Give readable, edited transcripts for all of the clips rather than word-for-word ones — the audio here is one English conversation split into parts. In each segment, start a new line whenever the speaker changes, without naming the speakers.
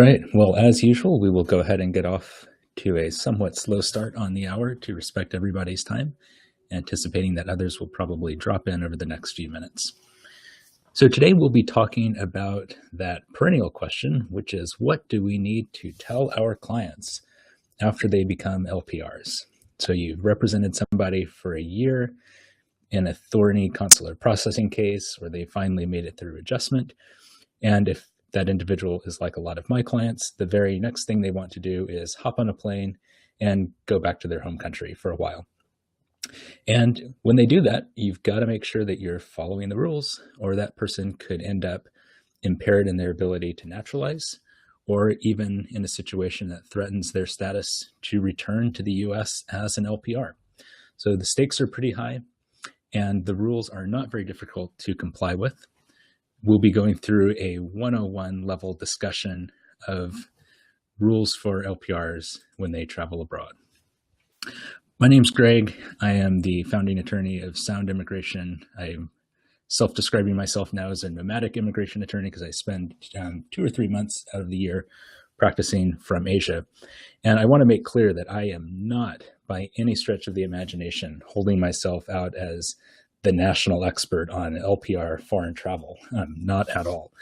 right. Well, as usual, we will go ahead and get off to a somewhat slow start on the hour to respect everybody's time, anticipating that others will probably drop in over the next few minutes. So today we'll be talking about that perennial question, which is what do we need to tell our clients after they become LPRs? So you've represented somebody for a year in a thorny consular processing case where they finally made it through adjustment. And if that individual is like a lot of my clients, the very next thing they want to do is hop on a plane and go back to their home country for a while. And when they do that, you've got to make sure that you're following the rules, or that person could end up impaired in their ability to naturalize, or even in a situation that threatens their status to return to the US as an LPR. So the stakes are pretty high, and the rules are not very difficult to comply with. We'll be going through a 101 level discussion of rules for LPRs when they travel abroad. My name's Greg. I am the founding attorney of Sound Immigration. I'm self-describing myself now as a nomadic immigration attorney because I spend 2 or 3 months out of the year practicing from Asia. And I want to make clear that I am not, by any stretch of the imagination, holding myself out as the national expert on LPR foreign travel. Not at all.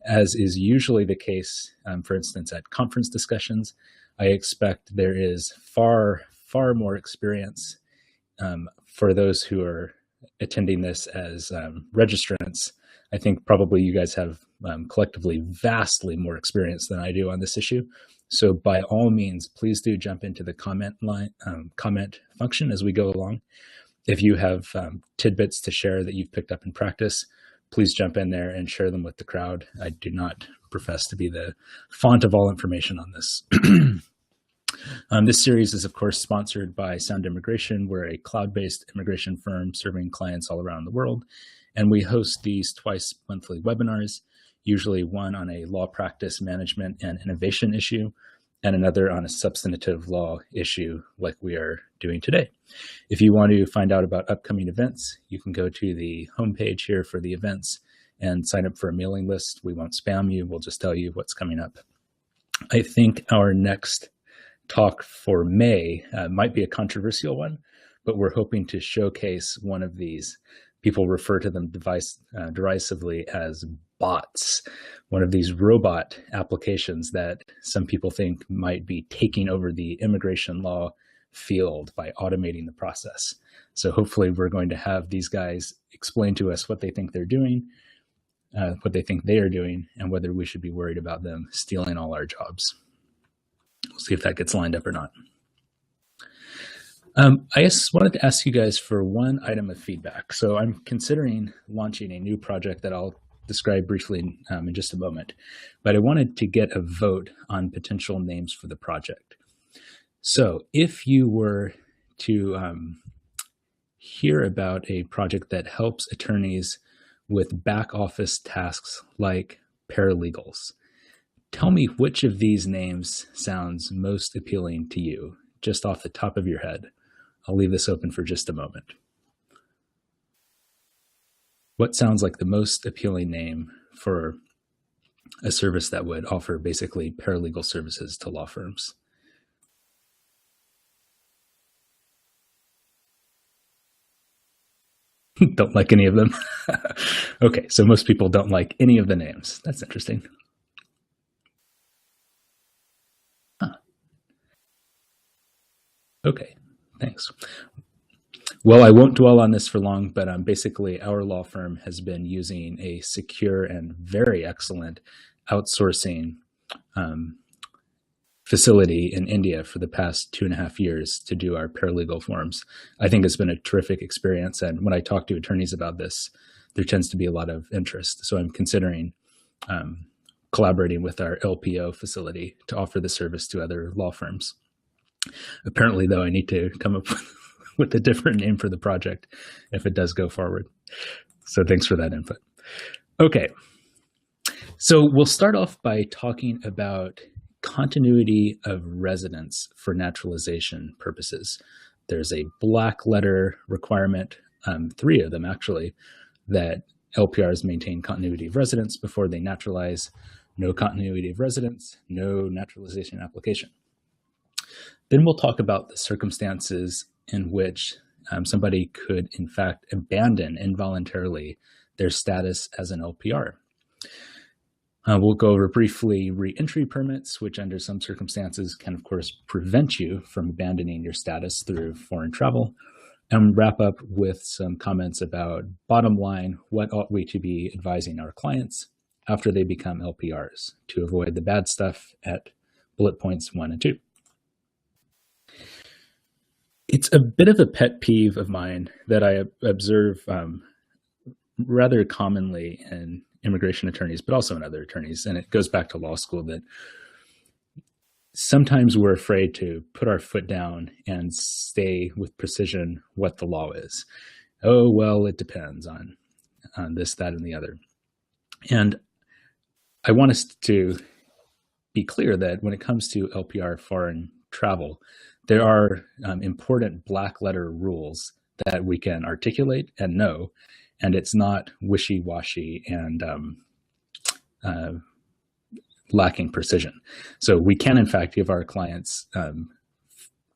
As is usually the case, for instance, at conference discussions, I expect there is far more experience for those who are attending this as registrants. I think probably you guys have collectively vastly more experience than I do on this issue. So by all means, please do jump into the comment function as we go along. If you have tidbits to share that you've picked up in practice, please jump in there and share them with the crowd. I do not profess to be the font of all information on this. This series is, of course, sponsored by Sound Immigration. We're a cloud-based immigration firm serving clients all around the world. And we host these twice monthly webinars, usually one on a law practice management and innovation issue, and another on a substantive law issue like we are doing today. If you want to find out about upcoming events, you can go to the homepage here for the events and sign up for a mailing list. We won't spam you. We'll just tell you what's coming up. I think our next talk for May might be a controversial one, but we're hoping to showcase one of these. People refer to them derisively as bots, one of these robot applications that some people think might be taking over the immigration law field by automating the process. So hopefully we're going to have these guys explain to us what they think they're doing, what they think they are doing, and whether we should be worried about them stealing all our jobs. We'll see if that gets lined up or not. I just wanted to ask you guys for one item of feedback. So I'm considering launching a new project that I'll describe briefly in just a moment, but I wanted to get a vote on potential names for the project. So if you were to hear about a project that helps attorneys with back office tasks like paralegals, tell me which of these names sounds most appealing to you, just off the top of your head. I'll leave this open for just a moment. What sounds like the most appealing name for a service that would offer basically paralegal services to law firms? Don't like any of them? Okay, so most people don't like any of the names. That's interesting. Okay, thanks. Well, I won't dwell on this for long, but basically our law firm has been using a secure and very excellent outsourcing facility in India for the past 2.5 years to do our paralegal forms. I think it's been a terrific experience. And when I talk to attorneys about this, there tends to be a lot of interest. So I'm considering collaborating with our LPO facility to offer the service to other law firms. Apparently, though, I need to come up with a different name for the project if it does go forward. So thanks for that input. Okay, so we'll start off by talking about continuity of residence for naturalization purposes. There's a black letter requirement, 3 of them actually, that LPRs maintain continuity of residence before they naturalize. no continuity of residence, no naturalization application. Then we'll talk about the circumstances in which somebody could, in fact, abandon involuntarily their status as an LPR. We'll go over briefly reentry permits, which under some circumstances can, of course, prevent you from abandoning your status through foreign travel, and wrap up with some comments about, bottom line, what ought we to be advising our clients after they become LPRs to avoid the bad stuff at bullet points 1 and 2. It's a bit of a pet peeve of mine that I observe rather commonly in immigration attorneys, but also in other attorneys, and it goes back to law school, that sometimes we're afraid to put our foot down and say with precision what the law is. Oh, well, it depends on this, that, and the other. And I want us to be clear that when it comes to LPR foreign travel, there are important black letter rules that we can articulate and know, and it's not wishy-washy and lacking precision. So we can, in fact, give our clients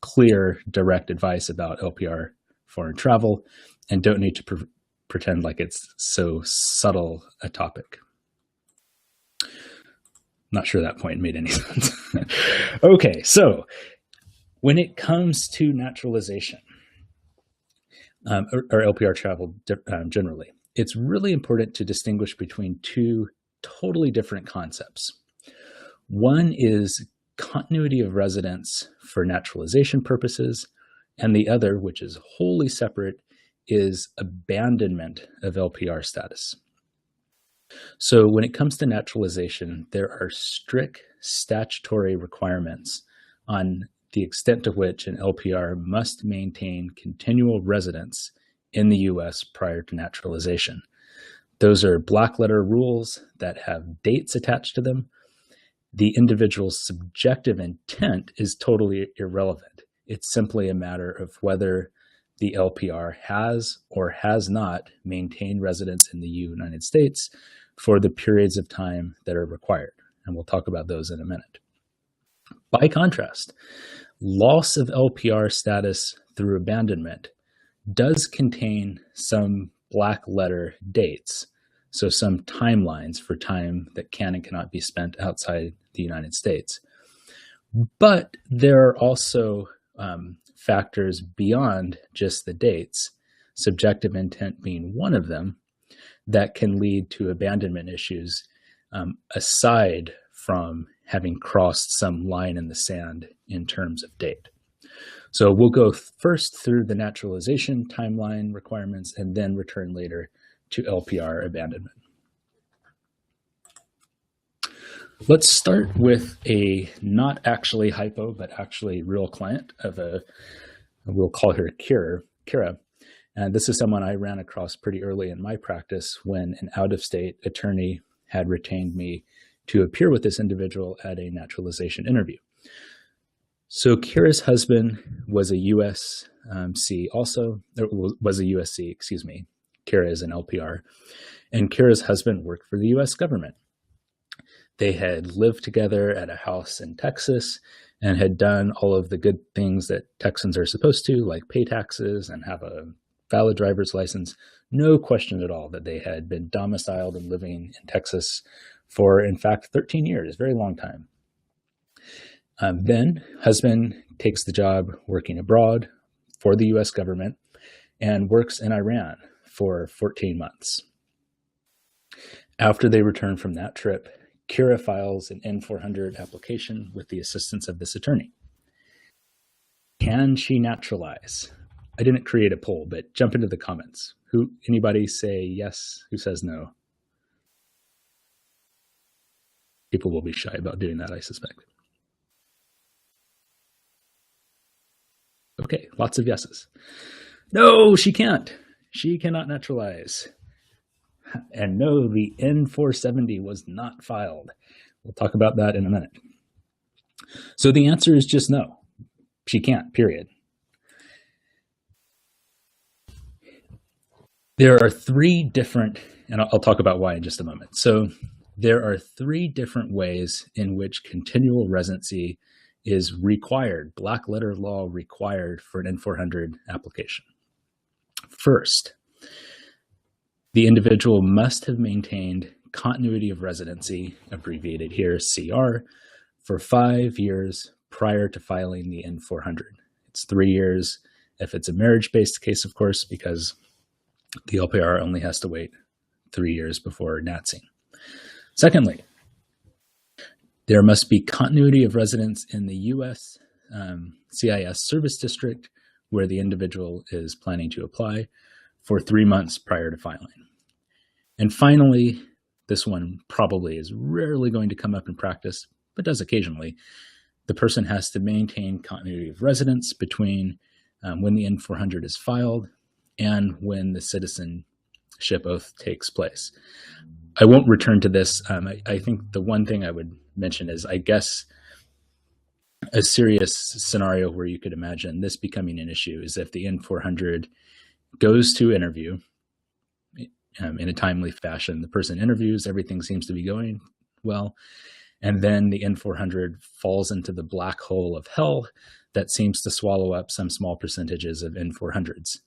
clear, direct advice about LPR foreign travel and don't need to pretend like it's so subtle a topic. Not sure that point made any sense. Okay, so when it comes to naturalization, or LPR travel generally, it's really important to distinguish between two totally different concepts. One is continuity of residence for naturalization purposes, and the other, which is wholly separate, is abandonment of LPR status. So when it comes to naturalization, there are strict statutory requirements on the extent to which an LPR must maintain continual residence in the U.S. prior to naturalization. Those are black letter rules that have dates attached to them. The individual's subjective intent is totally irrelevant. It's simply a matter of whether the LPR has or has not maintained residence in the United States for the periods of time that are required. And we'll talk about those in a minute. By contrast, loss of LPR status through abandonment does contain some black letter dates, so some timelines for time that can and cannot be spent outside the United States. But there are also factors beyond just the dates, subjective intent being one of them, that can lead to abandonment issues aside from having crossed some line in the sand in terms of date. So we'll go first through the naturalization timeline requirements and then return later to LPR abandonment. Let's start with a not actually hypo, but actually real client of we'll call her Kira. And this is someone I ran across pretty early in my practice when an out-of-state attorney had retained me to appear with this individual at a naturalization interview. So Kira's husband was a USC also, was a USC, excuse me. Kira is an LPR. And Kira's husband worked for the US government. They had lived together at a house in Texas and had done all of the good things that Texans are supposed to, like pay taxes and have a valid driver's license. No question at all that they had been domiciled and living in Texas for, in fact, 13 years, very long time. Then husband takes the job working abroad for the US government and works in Iran for 14 months. After they return from that trip, Kira files an N-400 application with the assistance of this attorney. Can she naturalize? I didn't create a poll, but jump into the comments. Anybody say yes? Who says no? People will be shy about doing that, I suspect. Okay, lots of yeses. No, she can't. She cannot naturalize. And no, the N-470 was not filed. We'll talk about that in a minute. So the answer is just no. She can't, period. There are three different, and I'll talk about why in just a moment. So there are three different ways in which continual residency is required, black letter law required for an N400 application. First, the individual must have maintained continuity of residency, abbreviated here CR, for 5 years prior to filing the N400. It's 3 years if it's a marriage-based case, of course, because the LPR only has to wait 3 years before natsing. Secondly, there must be continuity of residence in the U.S. CIS service district where the individual is planning to apply for 3 months prior to filing. And finally, this one probably is rarely going to come up in practice, but does occasionally. The person has to maintain continuity of residence between when the N400 is filed and when the citizenship oath takes place. I won't return to this. I think the one thing I would mention is, I guess, a serious scenario where you could imagine this becoming an issue is if the N400 goes to interview in a timely fashion. The person interviews, everything seems to be going well, and then the N400 falls into the black hole of hell that seems to swallow up some small percentages of N400s,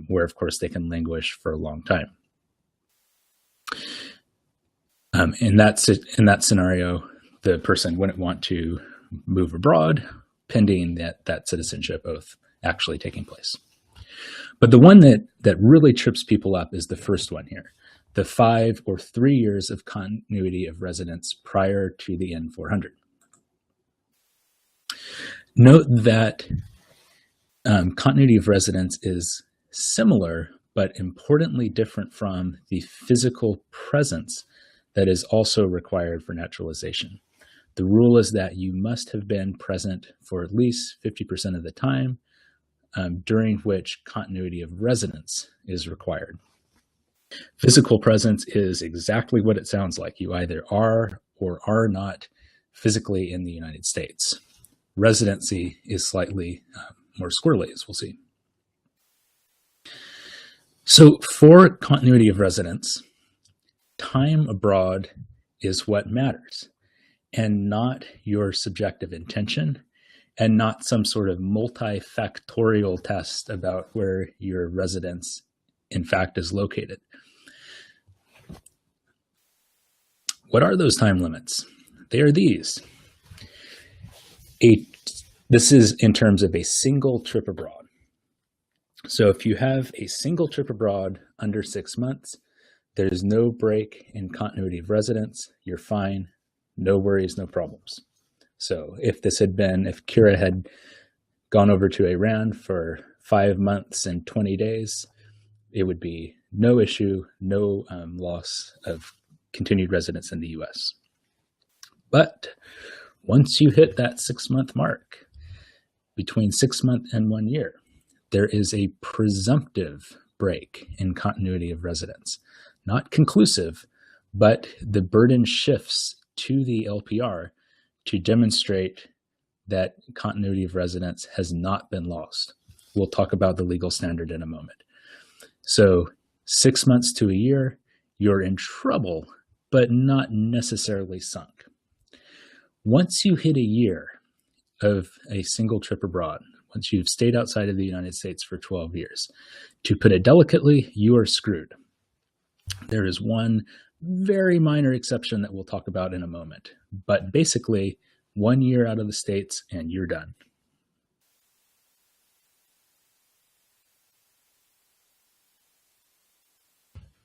where, of course, they can languish for a long time. In that scenario, the person wouldn't want to move abroad pending that citizenship oath actually taking place. But the one that really trips people up is the first one here, the 5 or 3 years of continuity of residence prior to the N400. Note that continuity of residence is similar, but importantly different from the physical presence that is also required for naturalization. The rule is that you must have been present for at least 50% of the time during which continuity of residence is required. Physical presence is exactly what it sounds like. You either are or are not physically in the United States. Residency is slightly more squirrely, as we'll see. So for continuity of residence, time abroad is what matters, and not your subjective intention, and not some sort of multifactorial test about where your residence, in fact, is located. What are those time limits? They are these. This is in terms of a single trip abroad. So if you have a single trip abroad under 6 months, there's no break in continuity of residence. You're fine. No worries, no problems. So if Kira had gone over to Iran for 5 months and 20 days, it would be no issue, no loss of continued residence in the US. But once you hit that 6-month mark, between 6 months and 1 year, there is a presumptive break in continuity of residence. Not conclusive, but the burden shifts to the LPR to demonstrate that continuity of residence has not been lost. We'll talk about the legal standard in a moment. So 6 months to a year, you're in trouble, but not necessarily sunk. Once you hit a year of a single trip abroad, once you've stayed outside of the United States for 12 years, to put it delicately, you are screwed. There is one very minor exception that we'll talk about in a moment, but basically 1 year out of the States and you're done.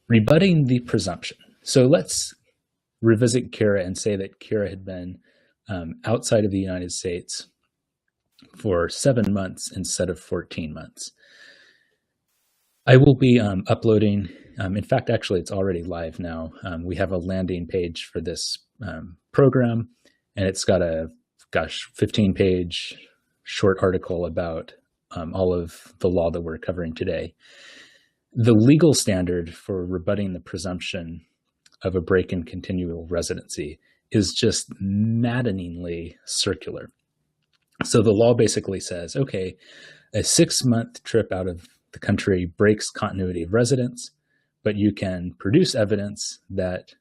Rebutting the presumption. So let's revisit Kira and say that Kira had been outside of the United States for 7 months instead of 14 months. I will be uploading, in fact, actually it's already live now. We have a landing page for this program, and it's got a, 15-page short article about all of the law that we're covering today. The legal standard for rebutting the presumption of a break in continual residency is just maddeningly circular. So the law basically says, okay, a 6-month trip out of the country breaks continuity of residence, but you can produce evidence that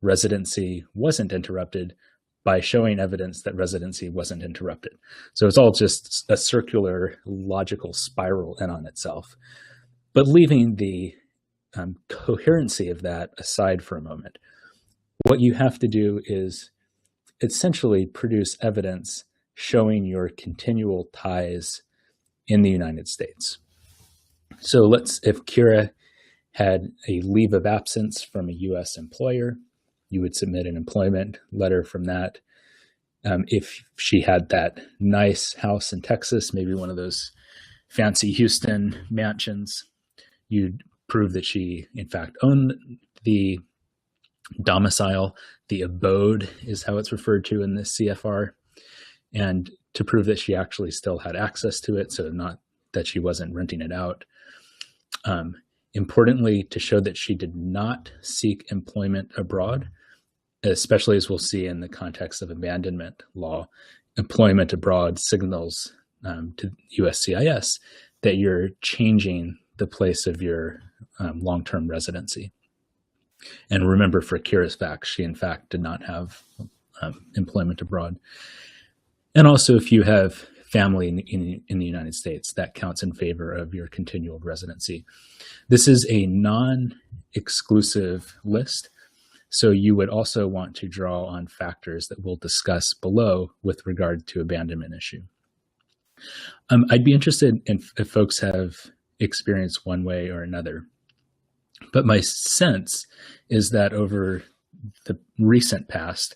residency wasn't interrupted by showing evidence that residency wasn't interrupted. So it's all just a circular logical spiral in on itself. But leaving the coherency of that aside for a moment, what you have to do is essentially produce evidence showing your continual ties in the United States. So if Kira had a leave of absence from a U.S. employer, you would submit an employment letter from that. If she had that nice house in Texas, maybe one of those fancy Houston mansions, you'd prove that she, in fact, owned the domicile. The abode is how it's referred to in this CFR. And to prove that she actually still had access to it, so not that she wasn't renting it out. Importantly, to show that she did not seek employment abroad, especially as we'll see in the context of abandonment law, employment abroad signals to USCIS that you're changing the place of your long-term residency. And remember, for Kira's fact, she in fact did not have employment abroad. And also, if you have family in the United States, that counts in favor of your continual residency. This is a non-exclusive list, so you would also want to draw on factors that we'll discuss below with regard to abandonment issue. I'd be interested if folks have experienced one way or another, but my sense is that over the recent past,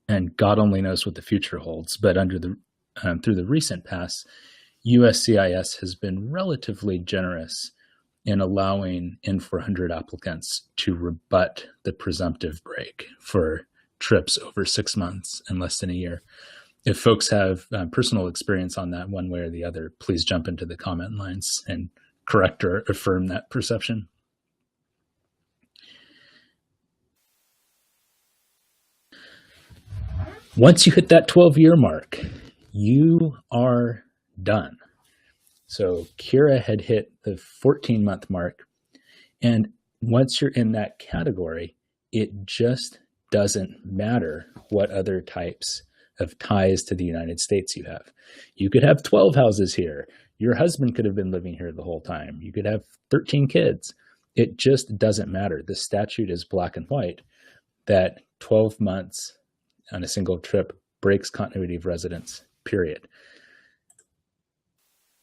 and God only knows what the future holds, but through the recent past, USCIS has been relatively generous in allowing N-400 applicants to rebut the presumptive break for trips over 6 months and less than a year. If folks have personal experience on that one way or the other, please jump into the comment lines and correct or affirm that perception. Once you hit that 12-year mark, you are done. So Kira had hit the 14-month mark, and once you're in that category, it just doesn't matter what other types of ties to the United States you have. You could have 12 houses here. Your husband could have been living here the whole time. You could have 13 kids. It just doesn't matter. The statute is black and white that 12 months on a single trip breaks continuity of residence, period.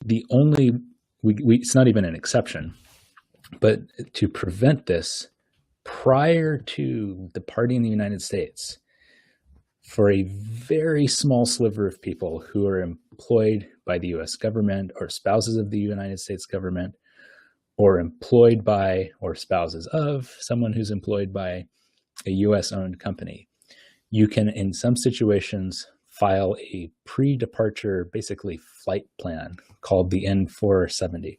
It's not even an exception, but to prevent this, prior to departing the United States, for a very small sliver of people who are employed by the U.S. government or spouses of the United States government, or employed by or spouses of someone who's employed by a U.S.-owned company, you can, in some situations, file a pre-departure, basically flight plan called the N-470.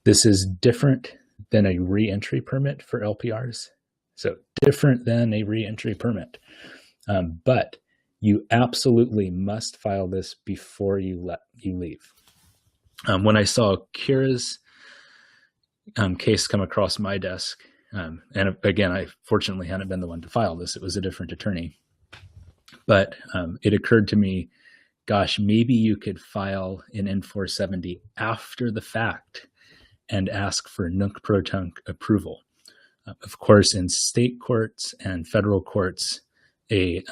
This is different than a reentry permit for LPRs. So different than a reentry permit. But you absolutely must file this before you leave. When I saw Kira's case come across my desk, and again, I fortunately hadn't been the one to file this. It was a different attorney. But it occurred to me, gosh, maybe you could file an N-470 after the fact and ask for nunc-pro-tunc approval. Of course, in state courts and federal courts, a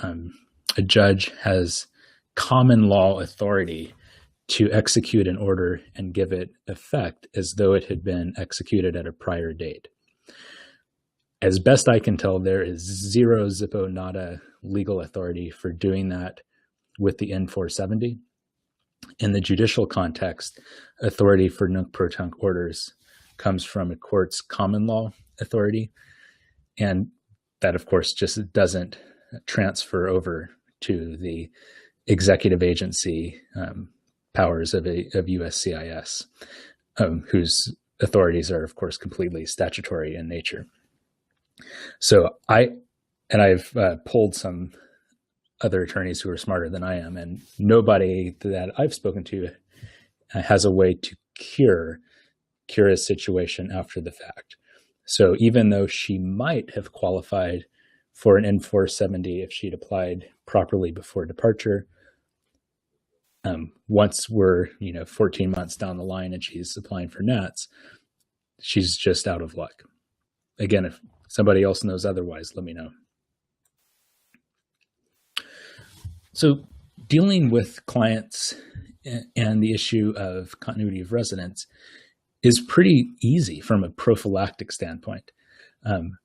judge has common law authority to execute an order and give it effect as though it had been executed at a prior date. As best I can tell, there is zero zippo nada legal authority for doing that with the N-470. In the judicial context, authority for nunc-pro-tunc orders comes from a court's common law authority, and that, of course, just doesn't transfer over to the executive agency powers of USCIS, whose authorities are, of course, completely statutory in nature. So I've pulled some other attorneys who are smarter than I am, and nobody that I've spoken to has a way to cure Kira's situation after the fact. So even though she might have qualified for an N-470 if she'd applied properly before departure. Once we're 14 months down the line and she's applying for NATs, she's just out of luck. Again, if somebody else knows otherwise, let me know. So dealing with clients and the issue of continuity of residence is pretty easy from a prophylactic standpoint.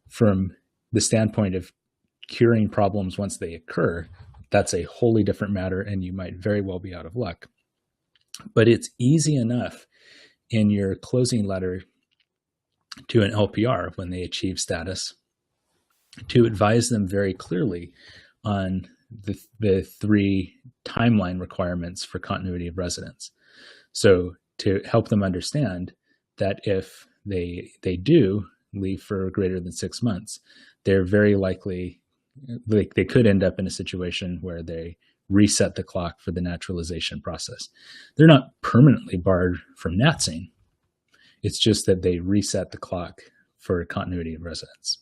From the standpoint of curing problems once they occur, that's a wholly different matter, and you might very well be out of luck. But it's easy enough in your closing letter to an LPR when they achieve status to advise them very clearly on the 3 timeline requirements for continuity of residence. So to help them understand that if they do leave for greater than 6 months, they're very likely, they could end up in a situation where they reset the clock for the naturalization process. They're not permanently barred from natsing. It's just that they reset the clock for continuity of residence.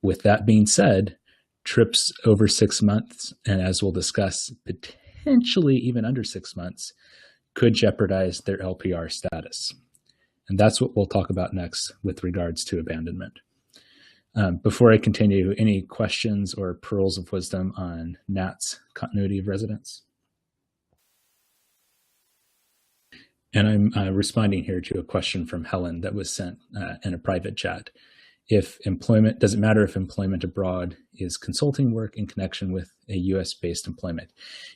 With that being said, trips over 6 months, and as we'll discuss, potentially even under 6 months, could jeopardize their LPR status. And that's what we'll talk about next with regards to abandonment. Before I continue, any questions or pearls of wisdom on NAT's continuity of residence? And I'm responding here to a question from Helen that was sent in a private chat. If employment, does it matter if employment abroad is consulting work in connection with a US-based employment?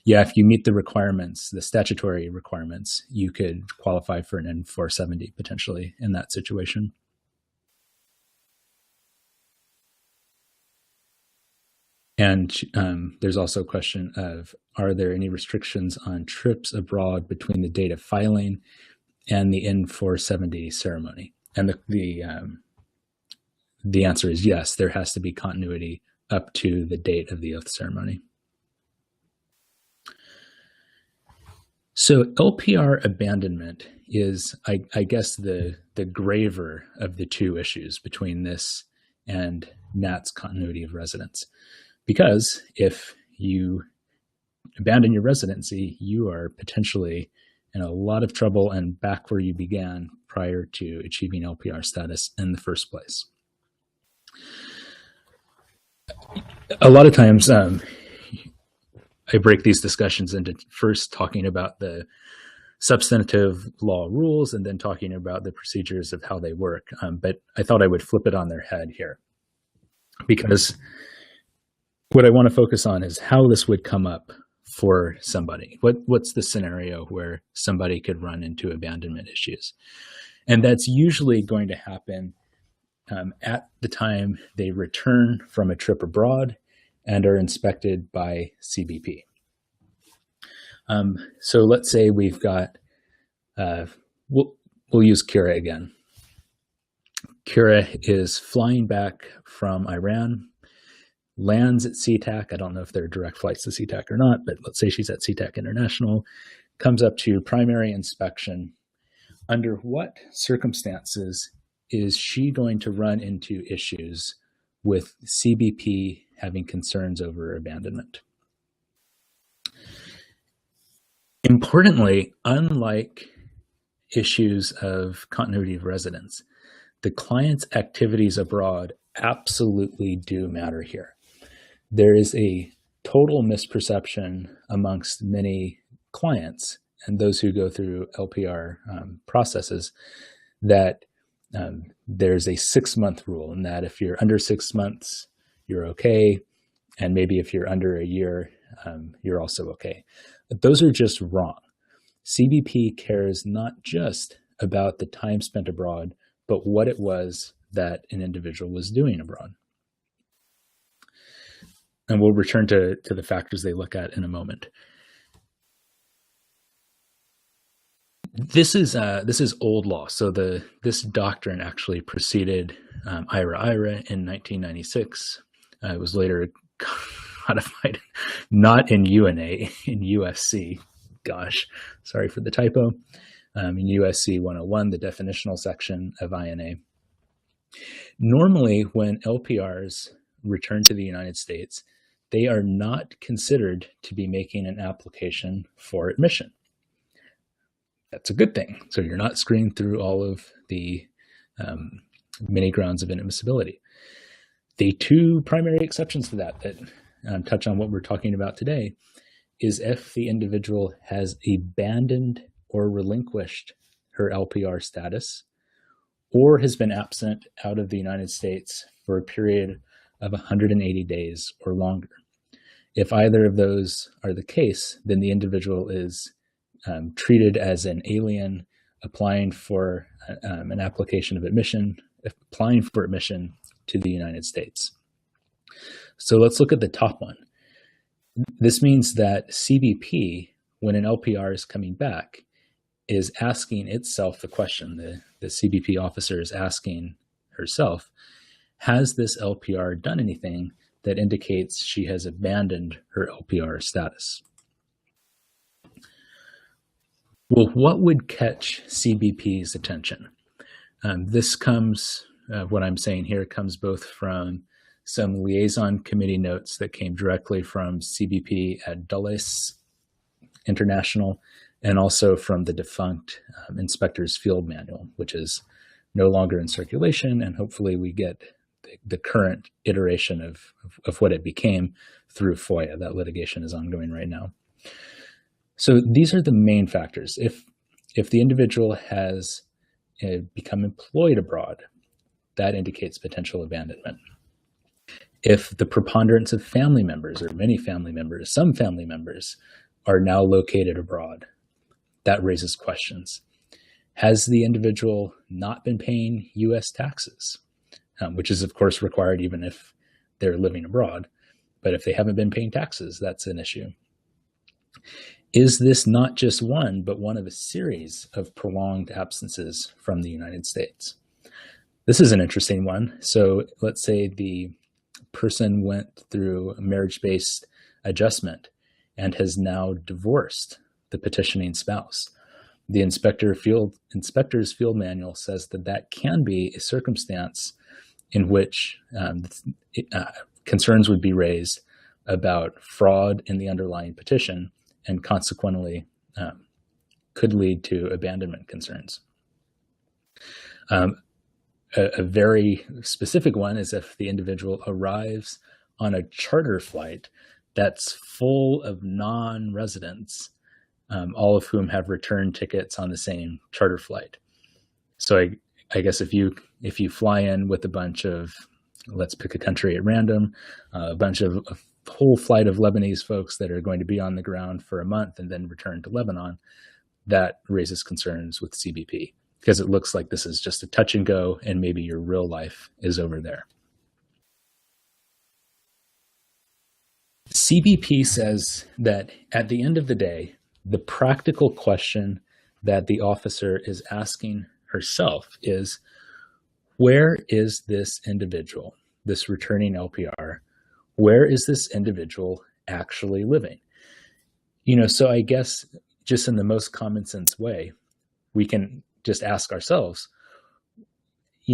Yeah, if you meet the requirements, the statutory requirements, you could qualify for an N-470 potentially in that situation. And there's also a question of, are there any restrictions on trips abroad between the date of filing and the N-470 ceremony? And the answer is yes, there has to be continuity up to the date of the oath ceremony. So LPR abandonment is, I guess, the graver of the 2 issues between this and NAT's continuity of residence. Because if you abandon your residency, you are potentially in a lot of trouble and back where you began prior to achieving LPR status in the first place. A lot of times I break these discussions into first talking about the substantive law rules and then talking about the procedures of how they work. But I thought I would flip it on their head here, because what I want to focus on is how this would come up for somebody. What's the scenario where somebody could run into abandonment issues? And that's usually going to happen at the time they return from a trip abroad and are inspected by CBP. So let's say we've got, we'll use Kira again. Kira is flying back from Iran, lands at SeaTac. I don't know if there are direct flights to SeaTac or not, but let's say she's at SeaTac International, comes up to primary inspection. Under what circumstances is she going to run into issues with CBP having concerns over abandonment? Importantly, unlike issues of continuity of residence, the client's activities abroad absolutely do matter here. There is a total misperception amongst many clients and those who go through LPR processes that there's a 6-month rule, and that if you're under 6 months, you're okay. And maybe if you're under a year, you're also okay. But those are just wrong. CBP cares not just about the time spent abroad, but what it was that an individual was doing abroad. And we'll return to the factors they look at in a moment. This is old law. So this doctrine actually preceded IRA in 1996. It was later codified, not in UNA, in USC. Gosh, sorry for the typo. In USC 101, the definitional section of INA. Normally, when LPRs return to the United States, they are not considered to be making an application for admission. That's a good thing. So you're not screened through all of the many grounds of inadmissibility. The two primary exceptions to that touch on what we're talking about today is if the individual has abandoned or relinquished her LPR status or has been absent out of the United States for a period of 180 days or longer. If either of those are the case, then the individual is treated as an alien applying for an application of admission, applying for admission to the United States. So let's look at the top one. This means that CBP, when an LPR is coming back, is asking itself the question, the CBP officer is asking herself, has this LPR done anything that indicates she has abandoned her LPR status? Well, what would catch CBP's attention? This comes, what I'm saying here comes both from some liaison committee notes that came directly from CBP at Dulles International, and also from the defunct Inspector's Field Manual, which is no longer in circulation, and hopefully we get the current iteration of what it became through FOIA. That litigation is ongoing right now. So these are the main factors. If the individual has become employed abroad, that indicates potential abandonment. If the preponderance of family members, or many family members, some family members, are now located abroad, that raises questions. Has the individual not been paying U.S. taxes, which is, of course, required even if they're living abroad? But if they haven't been paying taxes, that's an issue. Is this not just one, but one of a series of prolonged absences from the United States? This is an interesting one. So let's say the person went through a marriage-based adjustment and has now divorced the petitioning spouse. The inspector's field manual says that that can be a circumstance in which concerns would be raised about fraud in the underlying petition, and consequently could lead to abandonment concerns. A very specific one is if the individual arrives on a charter flight that's full of non-residents, all of whom have return tickets on the same charter flight. So I guess if you fly in with a bunch of, let's pick a country at random, a whole flight of Lebanese folks that are going to be on the ground for a month and then return to Lebanon, that raises concerns with CBP because it looks like this is just a touch and go and maybe your real life is over there. CBP says that at the end of the day, the practical question that the officer is asking herself is, where is this individual, this returning LPR, where is this individual actually living? So I guess just in the most common sense way, we can just ask ourselves,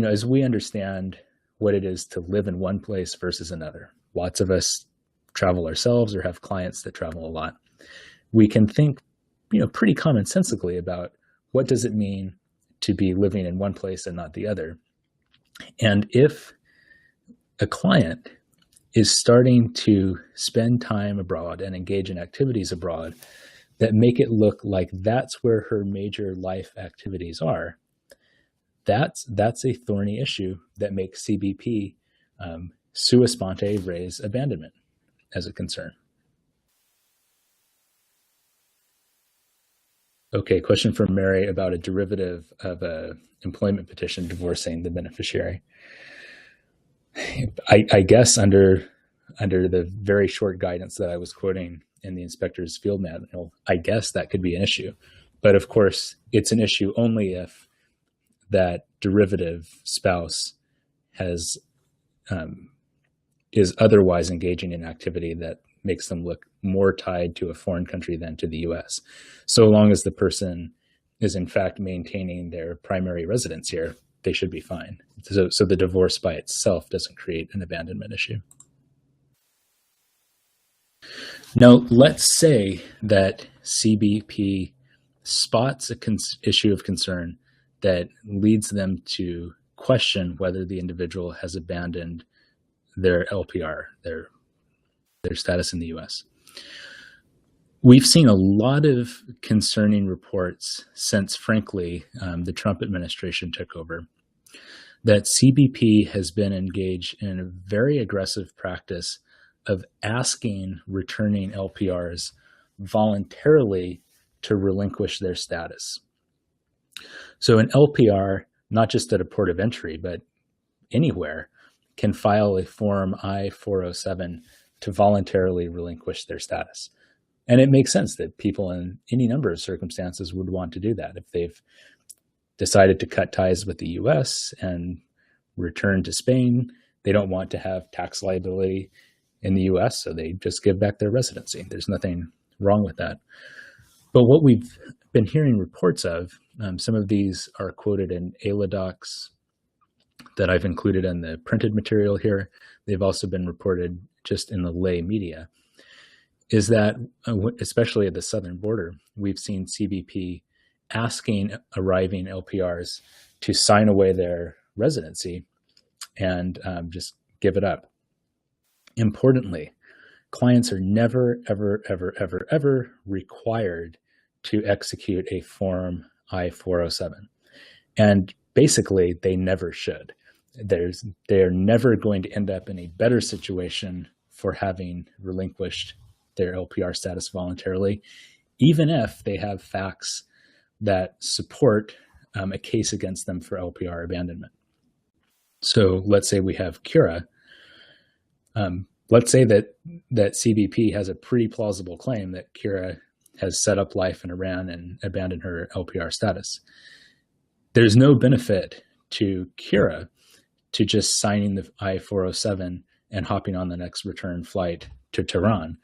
as we understand what it is to live in one place versus another. Lots of us travel ourselves or have clients that travel a lot. We can think, pretty commonsensically about what does it mean to be living in one place and not the other. And if a client is starting to spend time abroad and engage in activities abroad that make it look like that's where her major life activities are, that's a thorny issue that makes CBP sua sponte raise abandonment as a concern. Okay, question from Mary about a derivative of a employment petition divorcing the beneficiary. I guess under the very short guidance that I was quoting in the inspector's field manual, I guess that could be an issue. But of course, it's an issue only if that derivative spouse is otherwise engaging in activity that makes them look more tied to a foreign country than to the U.S. So long as the person is in fact maintaining their primary residence here, they should be fine. So the divorce by itself doesn't create an abandonment issue. Now, let's say that CBP spots an issue of concern that leads them to question whether the individual has abandoned their LPR, their status in the U.S. We've seen a lot of concerning reports since, frankly, the Trump administration took over, that CBP has been engaged in a very aggressive practice of asking returning LPRs voluntarily to relinquish their status. So an LPR, not just at a port of entry, but anywhere, can file a Form I-407 to voluntarily relinquish their status. And it makes sense that people in any number of circumstances would want to do that. If they've decided to cut ties with the U.S. and return to Spain, they don't want to have tax liability in the U.S., so they just give back their residency. There's nothing wrong with that. But what we've been hearing reports of, some of these are quoted in AILA docs that I've included in the printed material here. They've also been reported just in the lay media, is that, especially at the southern border, we've seen CBP asking arriving LPRs to sign away their residency and just give it up. Importantly, clients are never, ever, ever, ever, ever required to execute a Form I-407. And basically, they never should. They're never going to end up in a better situation for having relinquished their LPR status voluntarily, even if they have facts that support a case against them for LPR abandonment. So let's say we have Cura. Let's say that CBP has a pretty plausible claim that Cura has set up life in Iran and abandoned her LPR status. There's no benefit to Cura to just signing the I-407 and hopping on the next return flight to Tehran.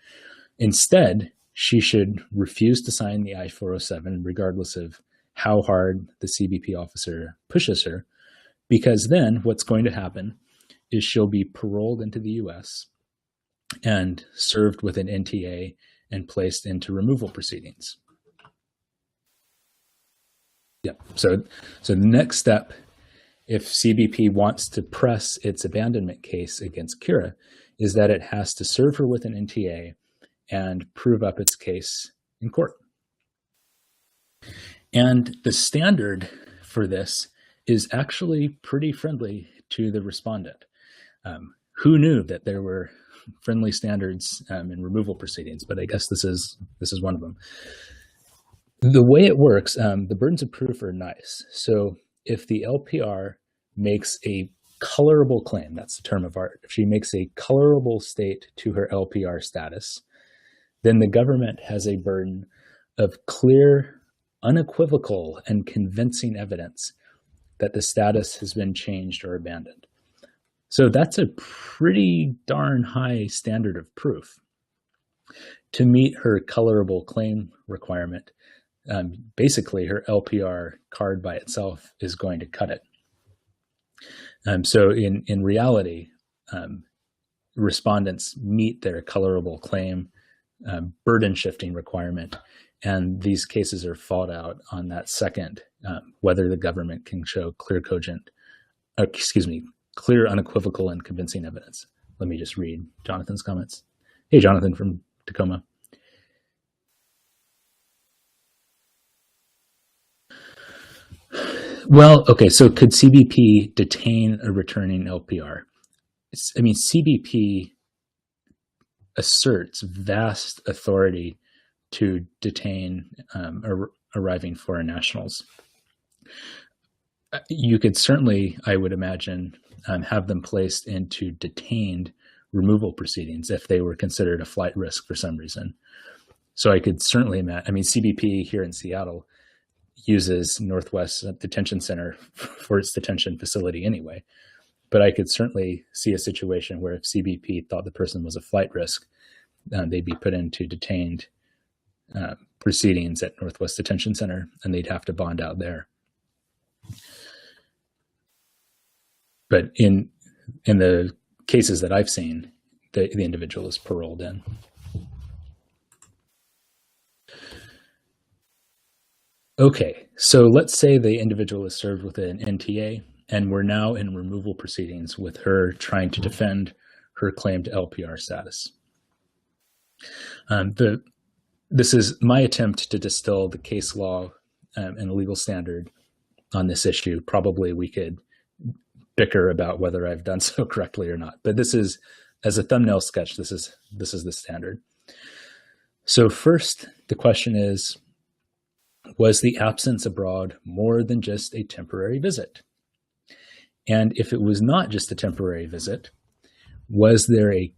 Instead, she should refuse to sign the I-407 regardless of how hard the CBP officer pushes her, because then what's going to happen is she'll be paroled into the U.S. and served with an NTA and placed into removal proceedings. Yep. So the next step, if CBP wants to press its abandonment case against Cura, is that it has to serve her with an NTA and prove up its case in court. And the standard for this is actually pretty friendly to the respondent. Who knew that there were friendly standards in removal proceedings? But I guess this is one of them. The way it works, the burdens of proof are nice. So if the LPR makes a colorable claim, that's the term of art, if she makes a colorable state to her LPR status, then the government has a burden of clear, unequivocal, and convincing evidence that the status has been changed or abandoned. So that's a pretty darn high standard of proof. To meet her colorable claim requirement, basically her LPR card by itself is going to cut it. So in reality, respondents meet their colorable claim burden shifting requirement, and these cases are fought out on that second, whether the government can show clear, unequivocal, and convincing evidence. Let me just read Jonathan's comments. Hey, Jonathan from Tacoma. Well, okay, so could CBP detain a returning LPR? I mean, CBP asserts vast authority to detain arriving foreign nationals. You could certainly, I would imagine, have them placed into detained removal proceedings if they were considered a flight risk for some reason. So I could certainly imagine, I mean, CBP here in Seattle uses Northwest Detention Center for its detention facility anyway. But I could certainly see a situation where if CBP thought the person was a flight risk, they'd be put into detained proceedings at Northwest Detention Center, and they'd have to bond out there. But in the cases that I've seen, the individual is paroled in. Okay, so let's say the individual is served with an NTA, and we're now in removal proceedings with her trying to defend her claim to LPR status. This is my attempt to distill the case law and the legal standard on this issue. Probably we could bicker about whether I've done so correctly or not, but this is, as a thumbnail sketch, this is the standard. So first, the question is, was the absence abroad more than just a temporary visit? And if it was not just a temporary visit, was there a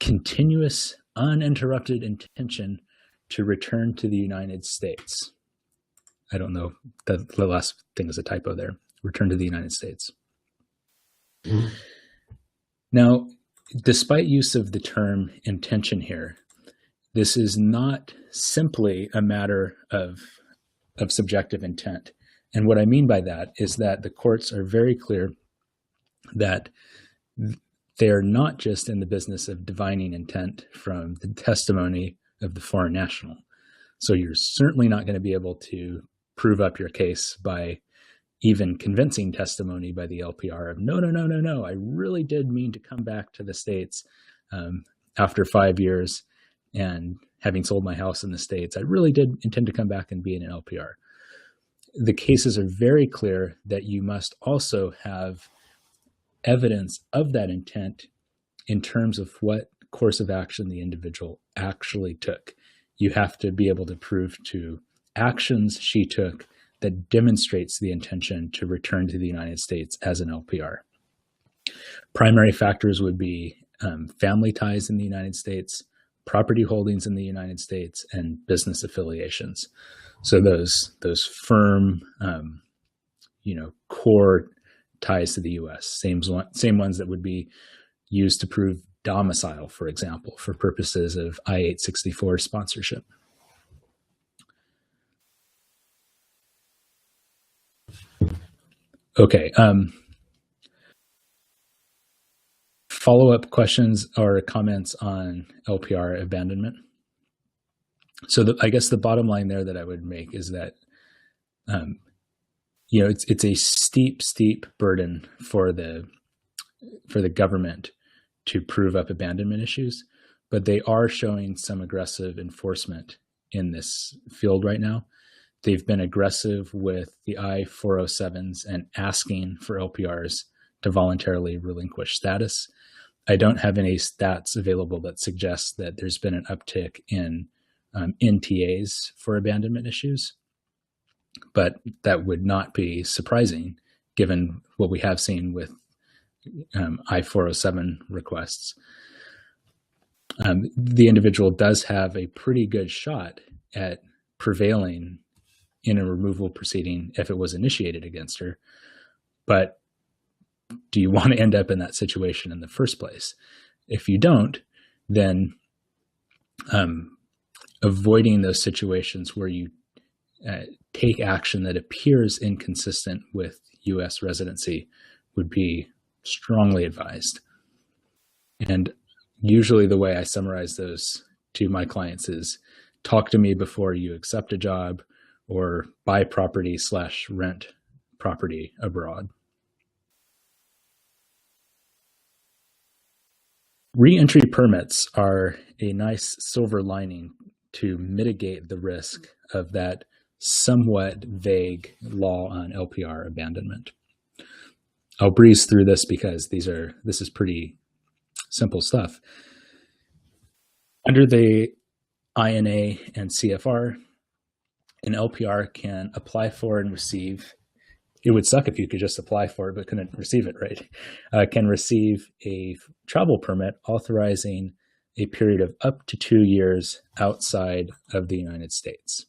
continuous, uninterrupted intention to return to the United States? I don't know, the last thing is a typo there. Return to the United States. Mm-hmm. Now, despite use of the term intention here, this is not simply a matter of subjective intent. And what I mean by that is that the courts are very clear that they are not just in the business of divining intent from the testimony of the foreign national. So you're certainly not going to be able to prove up your case by even convincing testimony by the LPR of, no, I really did mean to come back to the States after 5 years and having sold my house in the States. I really did intend to come back and be in an LPR. The cases are very clear that you must also have evidence of that intent in terms of what course of action the individual actually took. You have to be able to prove to actions she took that demonstrates the intention to return to the United States as an LPR. Primary factors would be family ties in the United States, property holdings in the United States, and business affiliations. So those firm, core ties to the U.S., same ones that would be used to prove domicile, for example, for purposes of I-864 sponsorship. Okay. Follow-up questions or comments on LPR abandonment. So I guess the bottom line there that I would make is that, it's a steep burden for the government to prove up abandonment issues, but they are showing some aggressive enforcement in this field right now. They've been aggressive with the I-407s and asking for LPRs to voluntarily relinquish status. I don't have any stats available that suggest that there's been an uptick in NTAs for abandonment issues, but that would not be surprising given what we have seen with I-407 requests. The individual does have a pretty good shot at prevailing in a removal proceeding if it was initiated against her. But do you want to end up in that situation in the first place? If you don't, then avoiding those situations where you take action that appears inconsistent with U.S. residency would be strongly advised. And usually the way I summarize those to my clients is talk to me before you accept a job or buy property / rent property abroad. Reentry permits are a nice silver lining to mitigate the risk of that somewhat vague law on LPR abandonment. I'll breeze through this because this is pretty simple stuff. Under the INA and CFR, an LPR can apply for and receive. It would suck if you could just apply for it but couldn't receive it, right? Can receive a travel permit authorizing a period of up to 2 years outside of the United States.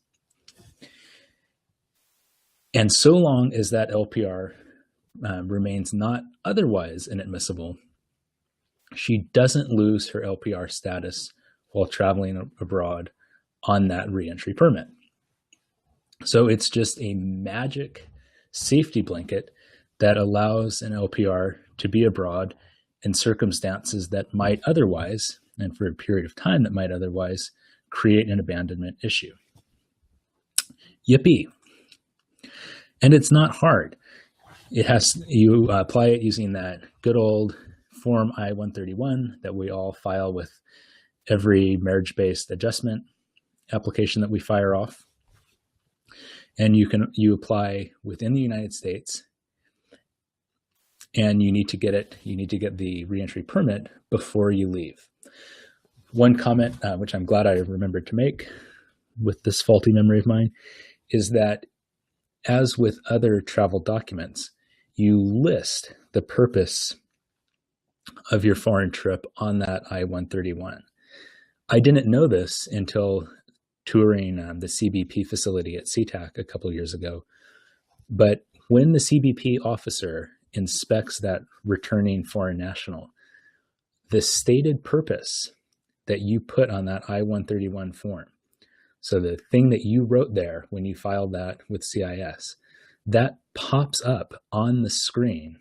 And so long as that LPR remains not otherwise inadmissible, she doesn't lose her LPR status while traveling abroad on that reentry permit. So it's just a magic safety blanket that allows an LPR to be abroad in circumstances that might otherwise, and for a period of time that might otherwise, create an abandonment issue. Yippee, And it's not hard. You apply it using that good old Form I-131 that we all file with every marriage-based adjustment application that we fire off. And you apply within the United States, and you need to get the reentry permit before you leave. One comment, which I'm glad I remembered to make with this faulty memory of mine, is that as with other travel documents, you list the purpose of your foreign trip on that I-131. I didn't know this until touring the CBP facility at SeaTac a couple of years ago. But when the CBP officer inspects that returning foreign national, the stated purpose that you put on that I-131 form, so the thing that you wrote there when you filed that with CIS, that pops up on the screen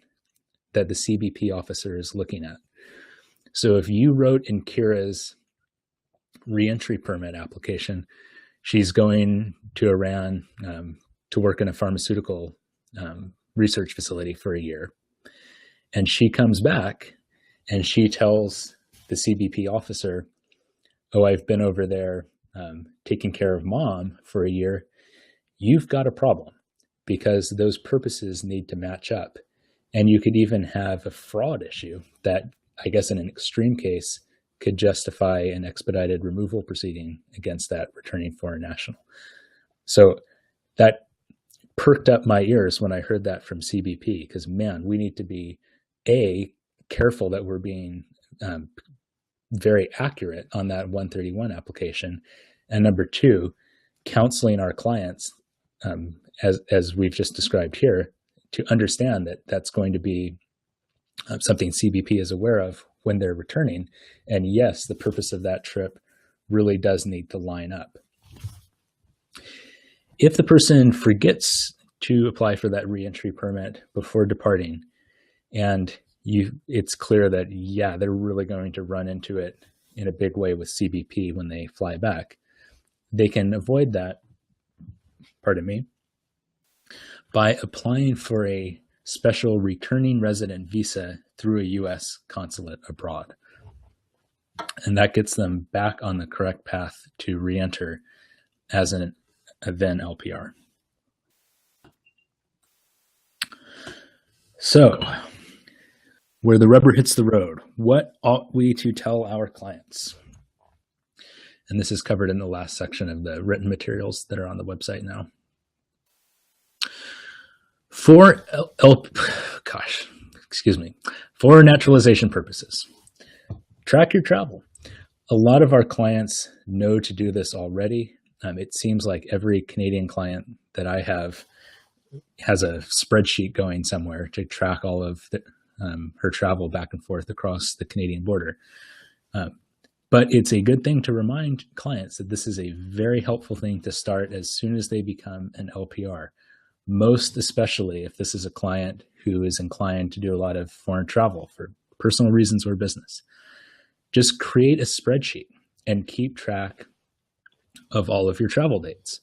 that the CBP officer is looking at. So if you wrote in Kira's reentry permit application, she's going to Iran to work in a pharmaceutical research facility for a year. And she comes back and she tells the CBP officer, oh, I've been over there taking care of mom for a year. You've got a problem because those purposes need to match up. And you could even have a fraud issue that, I guess in an extreme case, could justify an expedited removal proceeding against that returning foreign national. So that perked up my ears when I heard that from CBP, because man, we need to be careful that we're being very accurate on that 131 application, and number two, counseling our clients as we've just described here, to understand that that's going to be something CBP is aware of when they're returning. And yes, the purpose of that trip really does need to line up. If the person forgets to apply for that reentry permit before departing, and it's clear that, yeah, they're really going to run into it in a big way with CBP when they fly back, they can avoid that, by applying for a special returning resident visa through a U.S. consulate abroad. And that gets them back on the correct path to re-enter as a then LPR. So, where the rubber hits the road, what ought we to tell our clients? And this is covered in the last section of the written materials that are on the website now. For naturalization purposes, track your travel. A lot of our clients know to do this already. It seems like every Canadian client that I have has a spreadsheet going somewhere to track all of her travel back and forth across the Canadian border. But it's a good thing to remind clients that this is a very helpful thing to start as soon as they become an LPR. Most especially if this is a client who is inclined to do a lot of foreign travel for personal reasons or business. Just create a spreadsheet and keep track of all of your travel dates.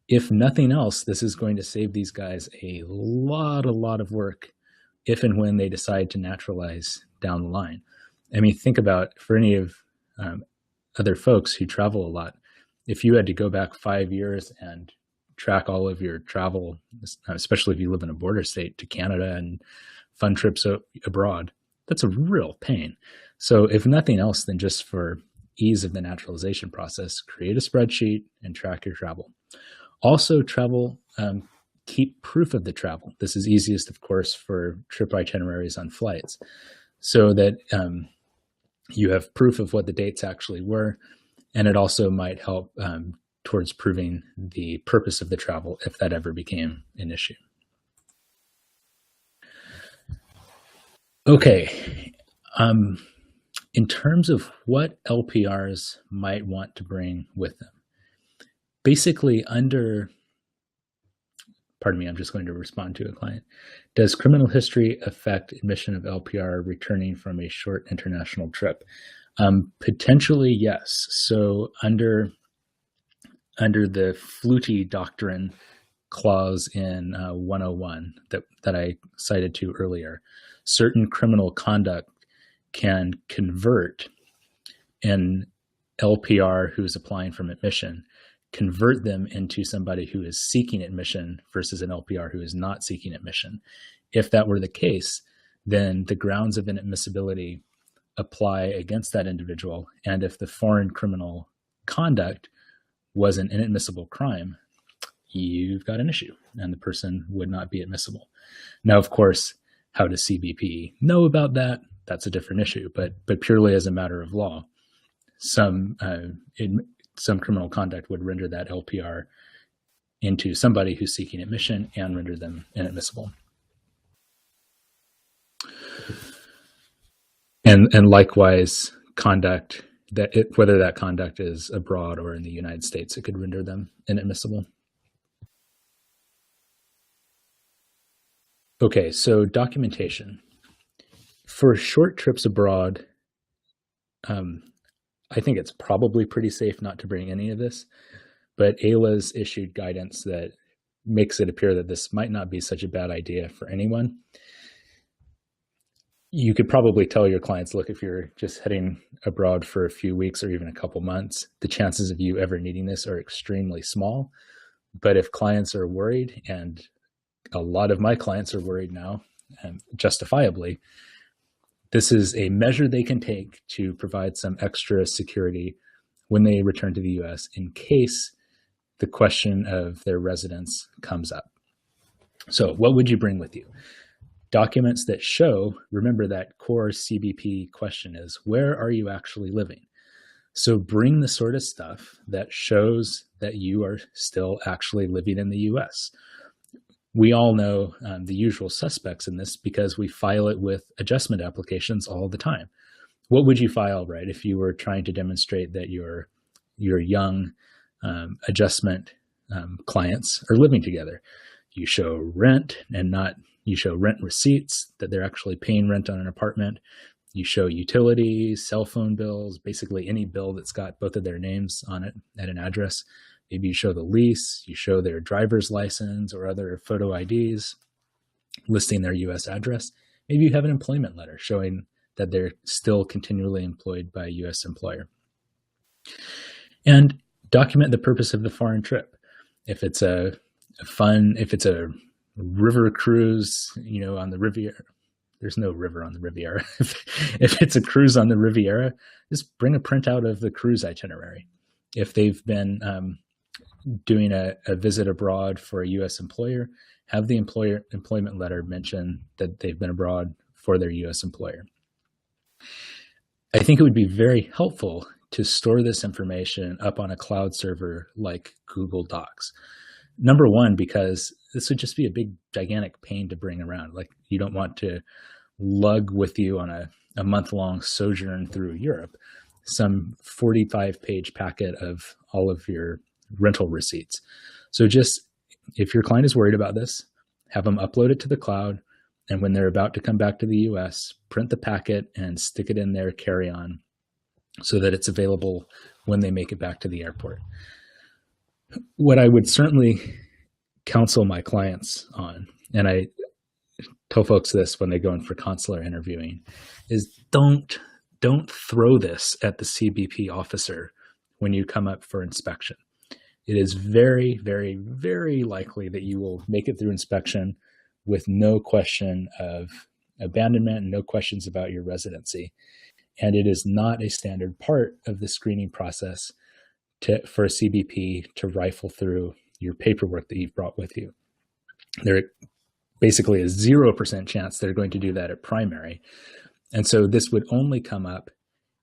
If nothing else, this is going to save these guys a lot of work if and when they decide to naturalize down the line. I mean, think about, for any of other folks who travel a lot, if you had to go back 5 years and track all of your travel, especially if you live in a border state, to Canada and fun trips abroad, that's a real pain. So if nothing else than just for ease of the naturalization process, create a spreadsheet and track your travel. Also keep proof of the travel. This is easiest, of course, for trip itineraries on flights, so that you have proof of what the dates actually were. And it also might help towards proving the purpose of the travel if that ever became an issue. Okay. In terms of what LPRs might want to bring with them, basically I'm just going to respond to a client. Does criminal history affect admission of LPR returning from a short international trip? Potentially, yes. So under the Fleuti doctrine clause in 101 that I cited to earlier. Certain criminal conduct can convert an LPR who's applying for admission, convert them into somebody who is seeking admission versus an LPR who is not seeking admission. If that were the case, then the grounds of inadmissibility apply against that individual. And if the foreign criminal conduct was an inadmissible crime, you've got an issue and the person would not be admissible. Now, of course, how does CBP know about that? That's a different issue, but purely as a matter of law, some criminal conduct would render that LPR into somebody who's seeking admission and render them inadmissible. And likewise, conduct whether that conduct is abroad or in the United States, it could render them inadmissible. Okay, so documentation. For short trips abroad, I think it's probably pretty safe not to bring any of this, but AILA's issued guidance that makes it appear that this might not be such a bad idea for anyone. You could probably tell your clients, look, if you're just heading abroad for a few weeks or even a couple months, the chances of you ever needing this are extremely small. But if clients are worried, and a lot of my clients are worried now, and justifiably, this is a measure they can take to provide some extra security when they return to the US in case the question of their residence comes up. So what would you bring with you? Documents that show, remember that core CBP question is, where are you actually living? So bring the sort of stuff that shows that you are still actually living in the US. We all know the usual suspects in this because we file it with adjustment applications all the time. What would you file, right, if you were trying to demonstrate that your young adjustment clients are living together? You show rent you show rent receipts, that they're actually paying rent on an apartment. You show utilities, cell phone bills, basically any bill that's got both of their names on it at an address. Maybe you show the lease, you show their driver's license or other photo IDs listing their US address. Maybe you have an employment letter showing that they're still continually employed by a US employer. And document the purpose of the foreign trip. If it's a river cruise, on the Riviera, there's no river on the Riviera. If it's a cruise on the Riviera, just bring a printout of the cruise itinerary. If they've been doing a visit abroad for a U.S. employer, have the employment letter mention that they've been abroad for their U.S. employer. I think it would be very helpful to store this information up on a cloud server like Google Docs. Number one, because this would just be a big, gigantic pain to bring around. Like, you don't want to lug with you on a month-long sojourn through Europe some 45-page packet of all of your rental receipts. So just, if your client is worried about this, have them upload it to the cloud, and when they're about to come back to the US, print the packet and stick it in their carry-on so that it's available when they make it back to the airport. What I would certainly counsel my clients on, and I tell folks this when they go in for consular interviewing, is don't throw this at the CBP officer when you come up for inspection. It is very, very, very likely that you will make it through inspection with no question of abandonment and no questions about your residency. And it is not a standard part of the screening process for a CBP to rifle through your paperwork that you've brought with you. There basically a 0% chance they're going to do that at primary. And so this would only come up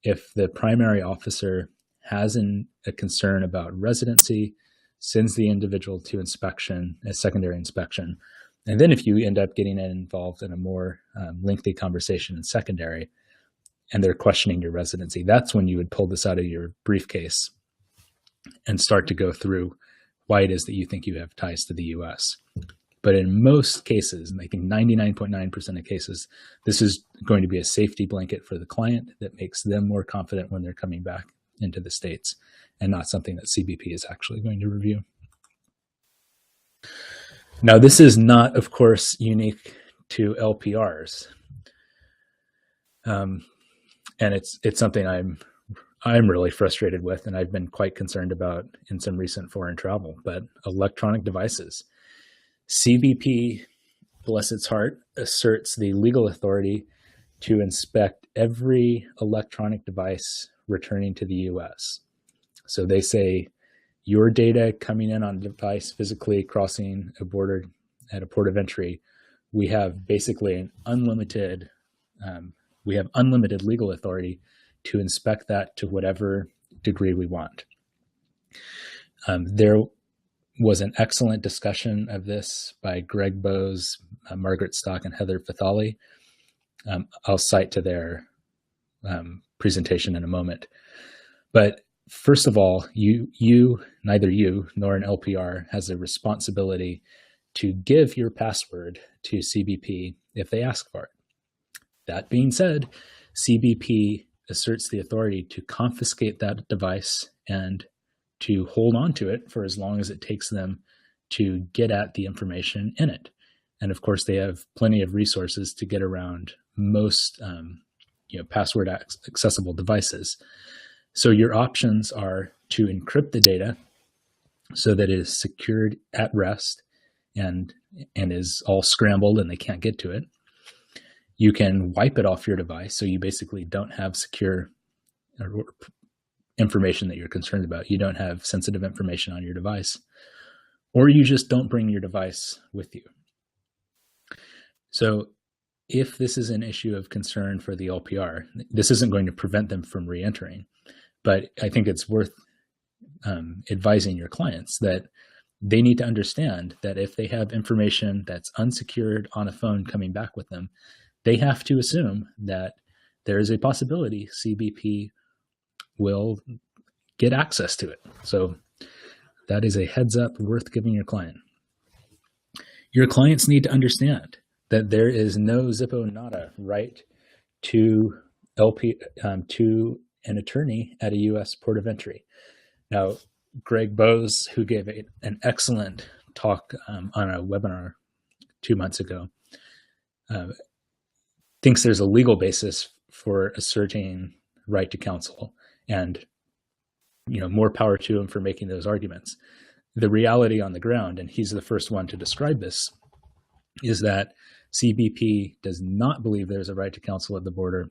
if the primary officer has a concern about residency, sends the individual to inspection, a secondary inspection. And then if you end up getting involved in a more lengthy conversation in secondary, and they're questioning your residency, that's when you would pull this out of your briefcase and start to go through why it is that you think you have ties to the US. But in most cases, and I think 99.9% of cases, this is going to be a safety blanket for the client that makes them more confident when they're coming back into the States, and not something that CBP is actually going to review. Now, this is not, of course, unique to LPRs, and it's something I'm really frustrated with, and I've been quite concerned about in some recent foreign travel. But electronic devices, CBP, bless its heart, asserts the legal authority to inspect every electronic device returning to the U.S. So they say your data coming in on a device physically crossing a border at a port of entry, we have basically an unlimited legal authority to inspect that to whatever degree we want. There was an excellent discussion of this by Greg Bose, Margaret Stock, and Heather Fathali. I'll cite to their presentation in a moment. But first of all, neither you nor an LPR has a responsibility to give your password to CBP if they ask for it. That being said, CBP asserts the authority to confiscate that device and to hold on to it for as long as it takes them to get at the information in it. And of course, they have plenty of resources to get around most password accessible devices. So your options are to encrypt the data so that it is secured at rest and is all scrambled and they can't get to it. You can wipe it off your device, so you basically don't have secure information that you're concerned about. You don't have sensitive information on your device, or you just don't bring your device with you. So if this is an issue of concern for the LPR, this isn't going to prevent them from reentering, but I think it's worth advising your clients that they need to understand that if they have information that's unsecured on a phone coming back with them, they have to assume that there is a possibility CBP will get access to it. So that is a heads up worth giving your client. Your clients need to understand that there is no zippo nada right to to an attorney at a U.S. port of entry. Now, Greg Bose, who gave an excellent talk on a webinar 2 months ago, thinks there's a legal basis for asserting right to counsel, and more power to him for making those arguments. The reality on the ground, and he's the first one to describe this, is that CBP does not believe there's a right to counsel at the border,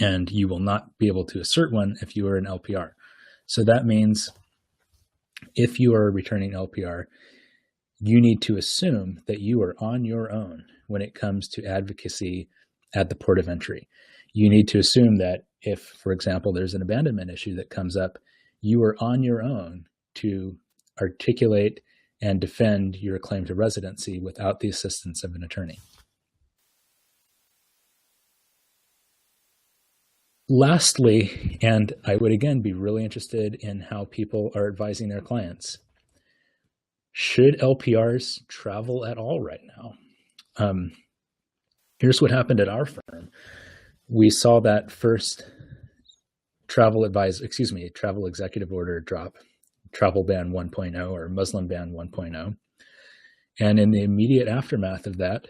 and you will not be able to assert one if you are an LPR. So that means if you are a returning LPR, you need to assume that you are on your own when it comes to advocacy at the port of entry. You need to assume that if, for example, there's an abandonment issue that comes up, you are on your own to articulate and defend your claim to residency without the assistance of an attorney. Lastly, and I would again be really interested in how people are advising their clients, should LPRs travel at all right now? Here's what happened at our firm. We saw that first travel executive order drop, travel ban 1.0 or Muslim ban 1.0. And in the immediate aftermath of that,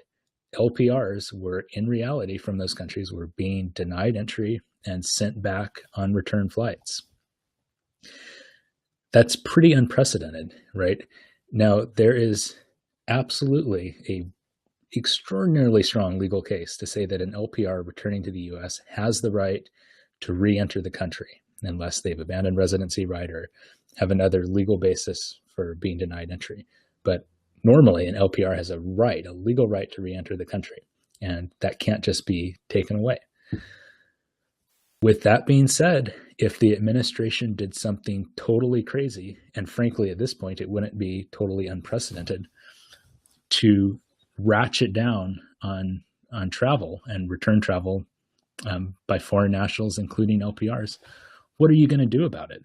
LPRs were in reality from those countries were being denied entry and sent back on return flights. That's pretty unprecedented, right? Now, there is absolutely a extraordinarily strong legal case to say that an LPR returning to the U.S. has the right to re-enter the country unless they've abandoned residency right or have another legal basis for being denied entry. But normally an LPR has a legal right to re-enter the country, and that can't just be taken away. With that being said, if the administration did something totally crazy, and frankly at this point it wouldn't be totally unprecedented, to ratchet down on travel and return travel by foreign nationals, including LPRs, what are you going to do about it?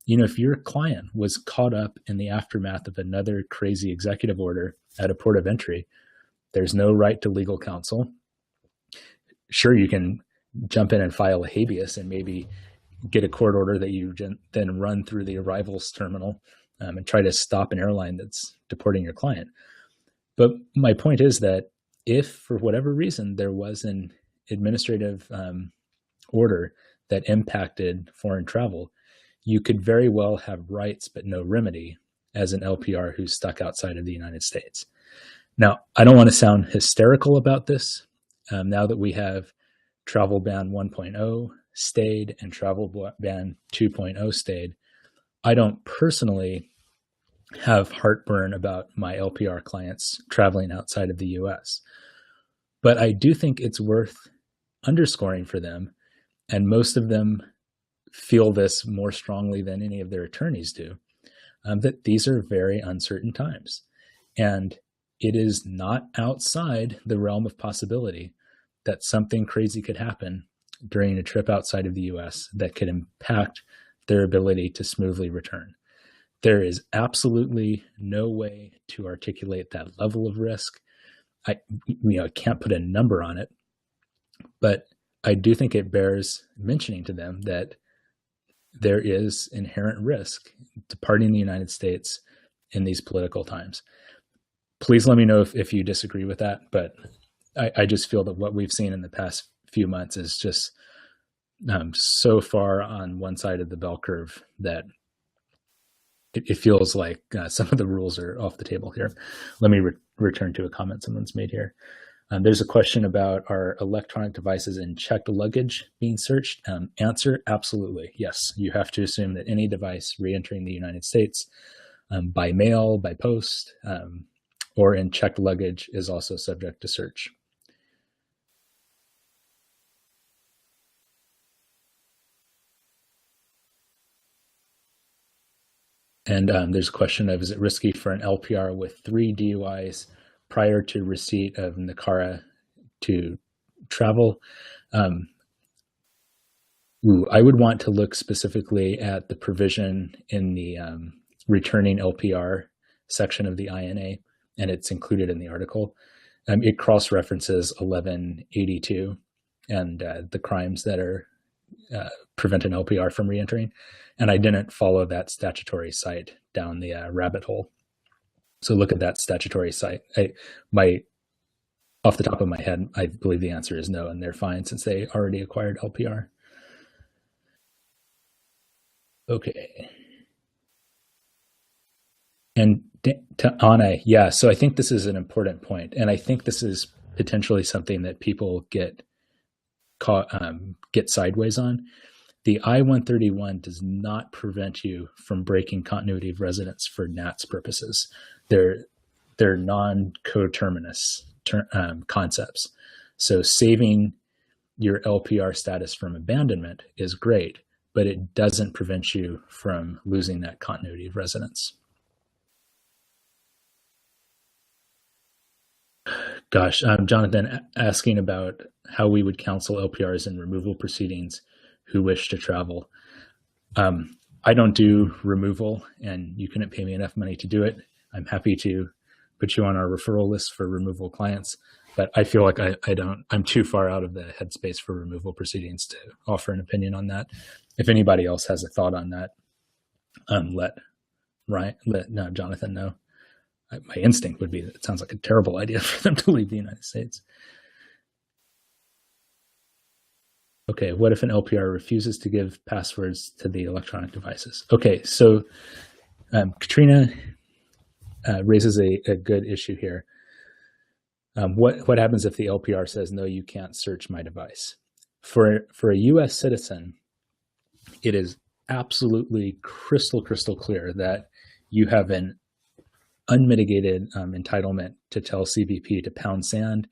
If your client was caught up in the aftermath of another crazy executive order at a port of entry, there's no right to legal counsel. Sure, you can jump in and file a habeas and maybe get a court order that you then run through the arrivals terminal and try to stop an airline that's deporting your client. But my point is that if for whatever reason there was an administrative order that impacted foreign travel, you could very well have rights but no remedy as an LPR who's stuck outside of the United States. Now, I don't want to sound hysterical about this. Now that we have Travel Ban 1.0 stayed and Travel Ban 2.0 stayed, I don't personally have heartburn about my LPR clients traveling outside of the US. But I do think it's worth underscoring for them, and most of them feel this more strongly than any of their attorneys do, that these are very uncertain times. And it is not outside the realm of possibility that something crazy could happen during a trip outside of the US that could impact their ability to smoothly return. There is absolutely no way to articulate that level of risk. I can't put a number on it, but I do think it bears mentioning to them that there is inherent risk departing the United States in these political times. Please let me know if you disagree with that, but I just feel that what we've seen in the past few months is just so far on one side of the bell curve that it feels like some of the rules are off the table here. Let me return to a comment someone's made here. There's a question about are electronic devices in checked luggage being searched? Answer, absolutely. Yes, you have to assume that any device re-entering the United States by mail, by post, or in checked luggage is also subject to search. And there's a question of, is it risky for an LPR with 3 DUIs prior to receipt of NACARA to travel? I would want to look specifically at the provision in the returning LPR section of the INA, and it's included in the article. It cross-references 1182 and the crimes that are prevent an LPR from reentering. And I didn't follow that statutory site down the rabbit hole. So look at that statutory site. Off the top of my head, I believe the answer is no, and they're fine since they already acquired LPR. Okay. And to Anna, yeah, so I think this is an important point, and I think this is potentially something that people get sideways on. The I-131 does not prevent you from breaking continuity of residence for NATS purposes. They're non-coterminous concepts. So saving your LPR status from abandonment is great, but it doesn't prevent you from losing that continuity of residence. Gosh, Jonathan asking about how we would counsel LPRs in removal proceedings who wish to travel. I don't do removal, and you couldn't pay me enough money to do it. I'm happy to put you on our referral list for removal clients, but I feel like I'm too far out of the headspace for removal proceedings to offer an opinion on that. If anybody else has a thought on that, let Jonathan know. My instinct would be that it sounds like a terrible idea for them to leave the United States. Okay, what if an LPR refuses to give passwords to the electronic devices? Okay, so Katrina raises a good issue here. What happens if the LPR says, no, you can't search my device? For a US citizen, it is absolutely crystal clear that you have an unmitigated entitlement to tell CBP to pound sand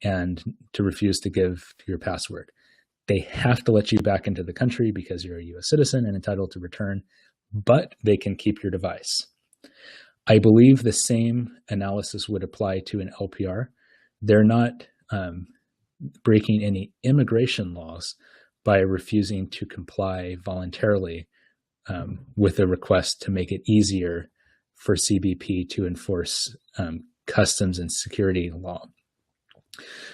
and to refuse to give your password. They have to let you back into the country because you're a US citizen and entitled to return, but they can keep your device. I believe the same analysis would apply to an LPR. They're not breaking any immigration laws by refusing to comply voluntarily with a request to make it easier for CBP to enforce customs and security law.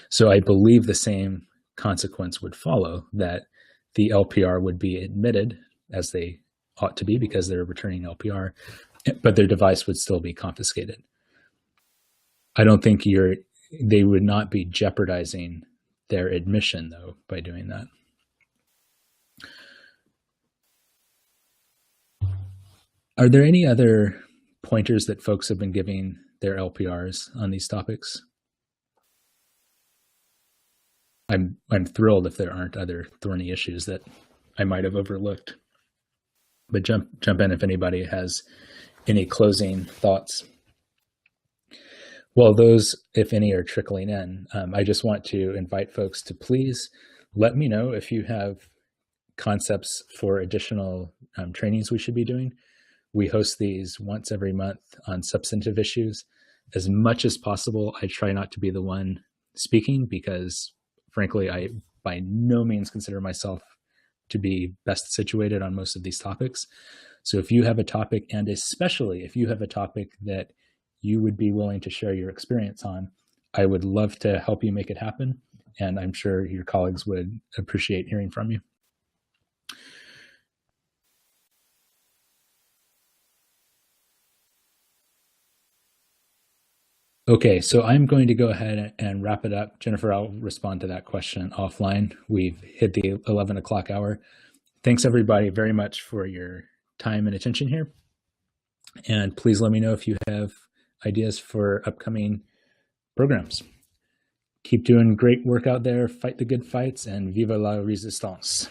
So I believe the same consequence would follow, that the LPR would be admitted, as they ought to be because they're a returning LPR, but their device would still be confiscated. I don't think they would not be jeopardizing their admission, though, by doing that. Are there any other pointers that folks have been giving their LPRs on these topics? I'm thrilled if there aren't other thorny issues that I might have overlooked. But jump in if anybody has any closing thoughts. Well, those, if any, are trickling in. I just want to invite folks to please let me know if you have concepts for additional trainings we should be doing. We host these once every month on substantive issues. As much as possible, I try not to be the one speaking because, frankly, I by no means consider myself to be best situated on most of these topics. So if you have a topic, and especially if you have a topic that you would be willing to share your experience on, I would love to help you make it happen. And I'm sure your colleagues would appreciate hearing from you. Okay, so I'm going to go ahead and wrap it up. Jennifer, I'll respond to that question offline. We've hit the 11 o'clock hour. Thanks everybody very much for your time and attention here. And please let me know if you have ideas for upcoming programs. Keep doing great work out there, fight the good fights, and vive la résistance.